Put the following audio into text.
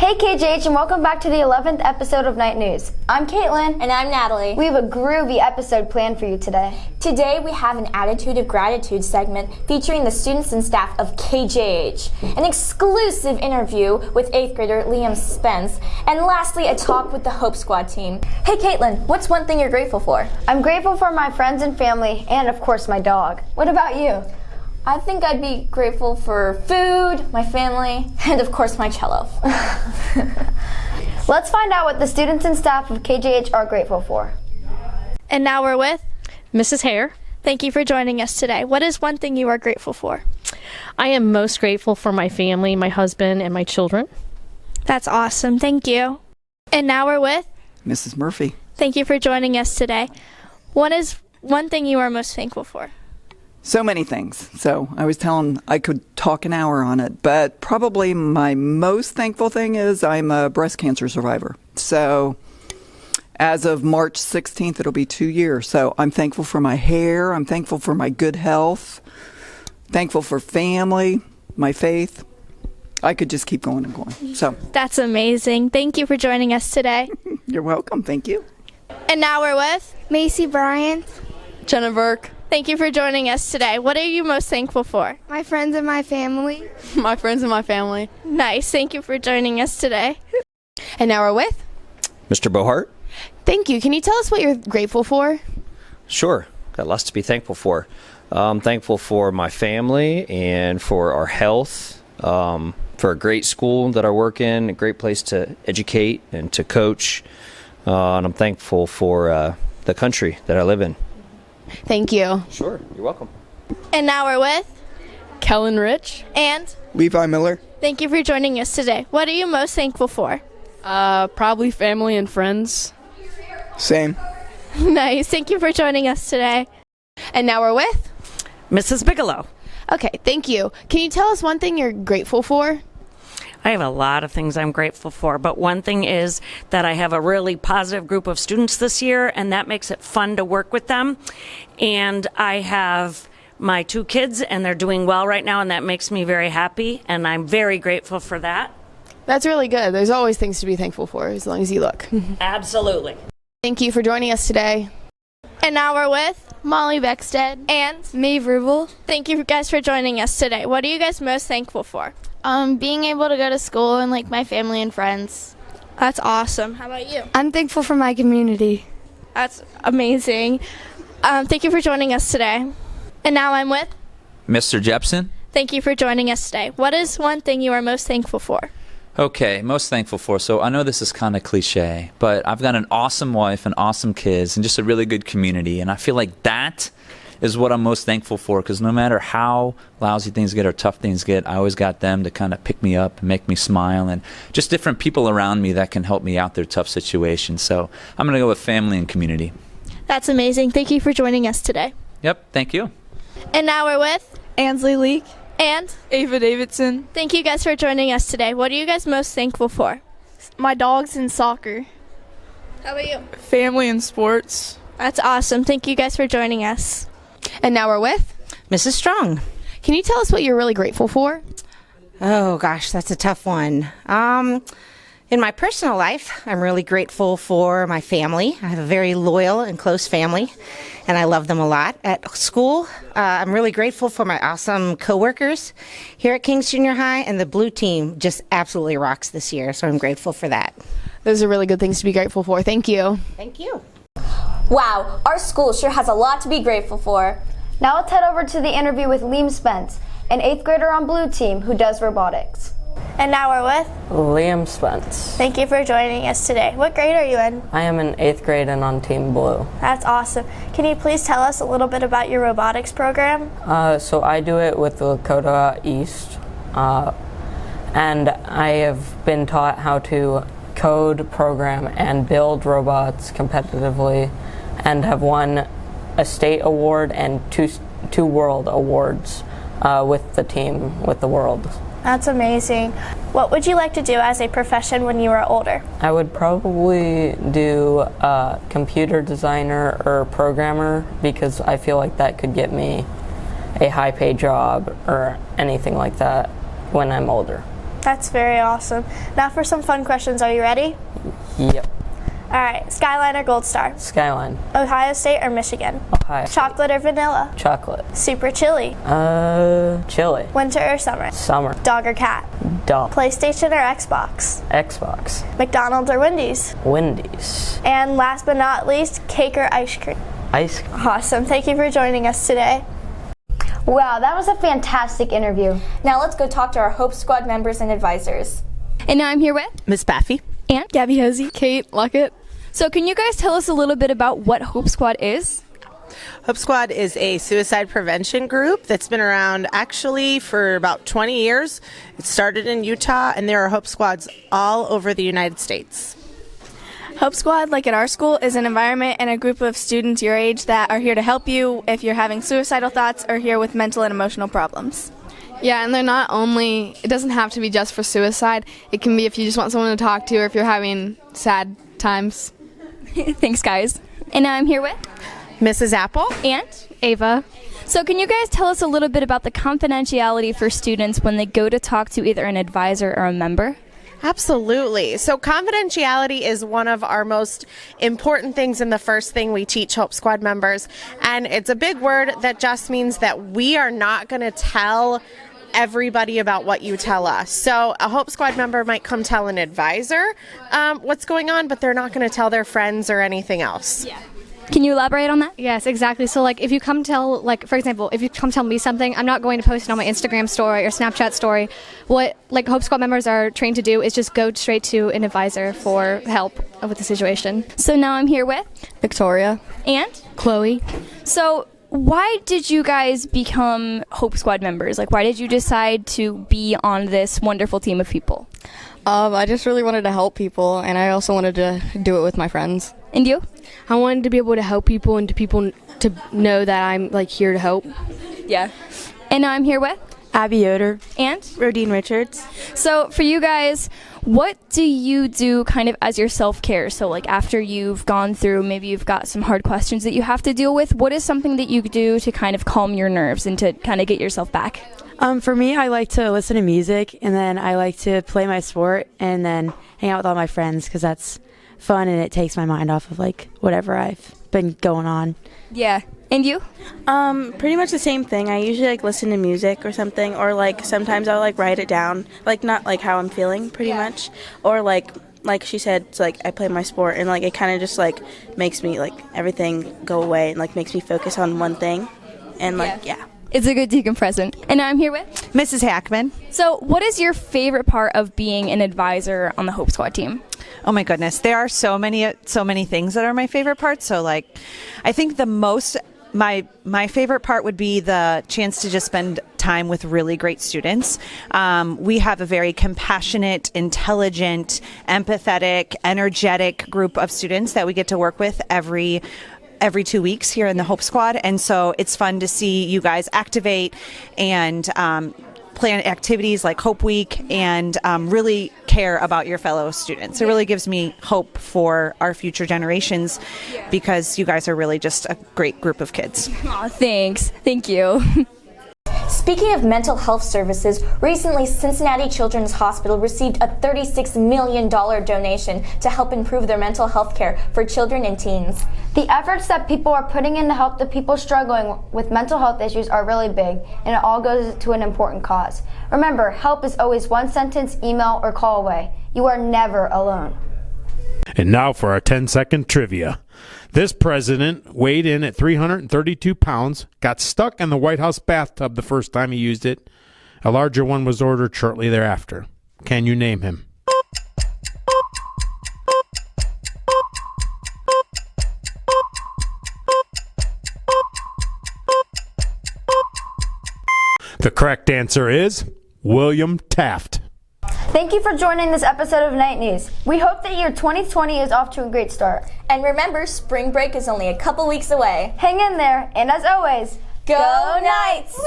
Hey KJH, and welcome back to the 11th episode of Night News. I'm Caitlin. And I'm Natalie. We have a groovy episode planned for you today. Today we have an Attitude of Gratitude segment featuring the students and staff of KJH, an exclusive interview with 8th grader Liam Spence, and lastly a talk with the Hope Squad team. Hey Caitlin, what's one thing you're grateful for? I'm grateful for my friends and family, and of course my dog. What about you? I think I'd be grateful for food, my family, and of course my cello. Let's find out what the students and staff of KJH are grateful for. And now we're with Mrs. Hare. Thank you for joining us today. What is one thing you are grateful for? I am most grateful for my family, my husband, and my children. That's awesome. Thank you. And now we're with Mrs. Murphy. Thank you for joining us today. What is one thing you are most thankful for? So many things. So I was telling I could talk an hour on it, but probably my most thankful thing is I'm a breast cancer survivor. So as of March 16th, it'll be 2 years. So I'm thankful for my hair. I'm thankful for my good health. Thankful for family, my faith. I could just keep going and going. So That's amazing. Thank you for joining us today. You're welcome. Thank you. And now we're with Macy Bryant, Jenna Burke. Thank you for joining us today. What are you most thankful for? my friends and my family. My friends and my family. Nice. Thank you for joining us today. And now we're with Mr. Bohart? Thank you. Can you tell us what you're grateful for? Sure. Got lots to be thankful for. I'm thankful for my family and for our health, for a great school that I work in, a great place to educate and to coach. And I'm thankful for the country that I live in. Thank you. Sure. You're welcome. And now we're with Kellen Rich. and Levi Miller. thank you for joining us today. What are you most thankful for? Probably family and friends. Same. Nice. Thank you for joining us today. And now we're with Mrs. Bigelow. Okay, thank you. Can you tell us one thing you're grateful for? I have a lot of things I'm grateful for, but one thing is that I have a really positive group of students this year, and that makes it fun to work with them. And I have my 2 kids, and they're doing well right now, and that makes me very happy, and I'm very grateful for that. That's really good. There's always things to be thankful for as long as you look. Absolutely. Thank you for joining us today. And now we're with Molly Beckstead, and Maeve Rubel. thank you guys for joining us today. What are you guys most thankful for? Being able to go to school and my family and friends. That's awesome. How about you? I'm thankful for my community. That's amazing. Thank you for joining us today. And now I'm with Mr. Jepson? thank you for joining us today. What is one thing you are most thankful for? Okay, most thankful for. So I know this is kind of cliche, but I've got an awesome wife and awesome kids and just a really good community. And I feel like that is what I'm most thankful for, because no matter how lousy things get or tough things get, I always got them to kind of pick me up and make me smile, and just different people around me that can help me out through tough situations. So I'm going to go with family and community. That's amazing. Thank you for joining us today. Yep, thank you. And now we're with Ansley Leak, and Ava Davidson. thank you guys for joining us today. What are you guys most thankful for? my dogs and soccer. How about you? Family and sports. That's awesome. Thank you guys for joining us. And now we're with Mrs. Strong. Can you tell us what you're really grateful for? Oh gosh, that's a tough one. In my personal life, I'm really grateful for my family. I have a very loyal and close family, and I love them a lot. At school, I'm really grateful for my awesome coworkers here at Kings Junior High, and the blue team just absolutely rocks this year, so I'm grateful for that. Those are really good things to be grateful for. Thank you. Thank you. Wow, our school sure has a lot to be grateful for. Now let's head over to the interview with Liam Spence, an 8th grader on Blue Team who does robotics. And now we're with Liam Spence. thank you for joining us today. What grade are you in? I am in 8th grade and on Team Blue. That's awesome. Can you please tell us a little bit about your robotics program? So I do it with the Lakota East, and I have been taught how to code, program, and build robots competitively, and have won a state award and two world awards with the team, with the world. That's amazing. What would you like to do as a profession when you are older? I would probably do computer designer or programmer, because I feel like that could get me a high paid job or anything like that when I'm older. That's very awesome. Now for some fun questions. Are you ready? Yep. All right. Skyline or Gold Star? Skyline. Ohio State or Michigan? Ohio. Chocolate or vanilla? Chocolate. Super chili? Chili. Winter or summer? Summer. Dog or cat? Dog. PlayStation or Xbox? Xbox. McDonald's or Wendy's? Wendy's. And last but not least, cake or ice cream? Ice cream. Awesome. Thank you for joining us today. Wow, that was a fantastic interview. Now let's go talk to our Hope Squad members and advisors. And now I'm here with Miss Baffy. and Gabby Hosey. Kate Luckett. So can you guys tell us a little bit about what Hope Squad is? Hope Squad is a suicide prevention group that's been around actually for about 20 years. It started in Utah, and there are Hope Squads all over the United States. Hope Squad, like at our school, is an environment and a group of students your age that are here to help you if you're having suicidal thoughts or here with mental and emotional problems. Yeah, and they're not only, it doesn't have to be just for suicide. It can be if you just want someone to talk to or if you're having sad times. Thanks, guys. And now I'm here with Mrs. Apple. and Ava. So can you guys tell us a little bit about the confidentiality for students when they go to talk to either an advisor or a member? Absolutely. So confidentiality is one of our most important things and the first thing we teach Hope Squad members. And it's a big word that just means that we are not going to tell everybody about what you tell us. So a Hope Squad member might come tell an advisor what's going on, but they're not going to tell their friends or anything else. Yeah. Can you elaborate on that? Yes, exactly. So, like, if you come tell, like, for example, if you come tell me something, I'm not going to post it on my Instagram story or Snapchat story. What, like, Hope Squad members are trained to do is just go straight to an advisor for help with the situation. So now I'm here with Victoria. and Chloe. So why did you guys become Hope Squad members? Like, why did you decide to be on this wonderful team of people? I just really wanted to help people, and I also wanted to do it with my friends. And you? I wanted to be able to help people and to people to know that I'm, like, here to help. Yeah. And now I'm here with Abby Yoder. and Rodine Richards. so for you guys, what do you do kind of as your self-care? So like after you've gone through, maybe you've got some hard questions that you have to deal with, what is something that you do to kind of calm your nerves and to kind of get yourself back? For me, I like to listen to music, and then I like to play my sport, and then hang out with all my friends because that's fun and it takes my mind off of like whatever I've been going on. Yeah. And you? Pretty much the same thing. I usually like listen to music or something, or like sometimes I'll like write it down, like not like how I'm feeling pretty much, or like she said, it's like I play my sport and like it kind of just like makes me like everything go away and like makes me focus on one thing, and like yeah. It's a good decompressant. And now I'm here with Mrs. Hackman. So what is your favorite part of being an advisor on the Hope Squad team? Oh my goodness, there are so many things that are my favorite parts. So like, I think the most my favorite part would be the chance to just spend time with really great students. We have a very compassionate, intelligent, empathetic, energetic group of students that we get to work with every 2 weeks here in the Hope Squad. And so it's fun to see you guys activate and plan activities like Hope Week and really care about your fellow students. It really gives me hope for our future generations because you guys are really just a great group of kids. Aw, thanks. Thank you. Speaking of mental health services, recently Cincinnati Children's Hospital received a $36 million donation to help improve their mental health care for children and teens. The efforts that people are putting in to help the people struggling with mental health issues are really big, and it all goes to an important cause. Remember, help is always one sentence, email, or call away. You are never alone. And now for our 10-second trivia. This president weighed in at 332 pounds, got stuck in the White House bathtub the first time he used it. A larger one was ordered shortly thereafter. Can you name him? The correct answer is William Taft. Thank you for joining this episode of Night News. We hope that year 2020 is off to a great start. And remember, spring break is only a couple weeks away. Hang in there, and as always, Go Knights!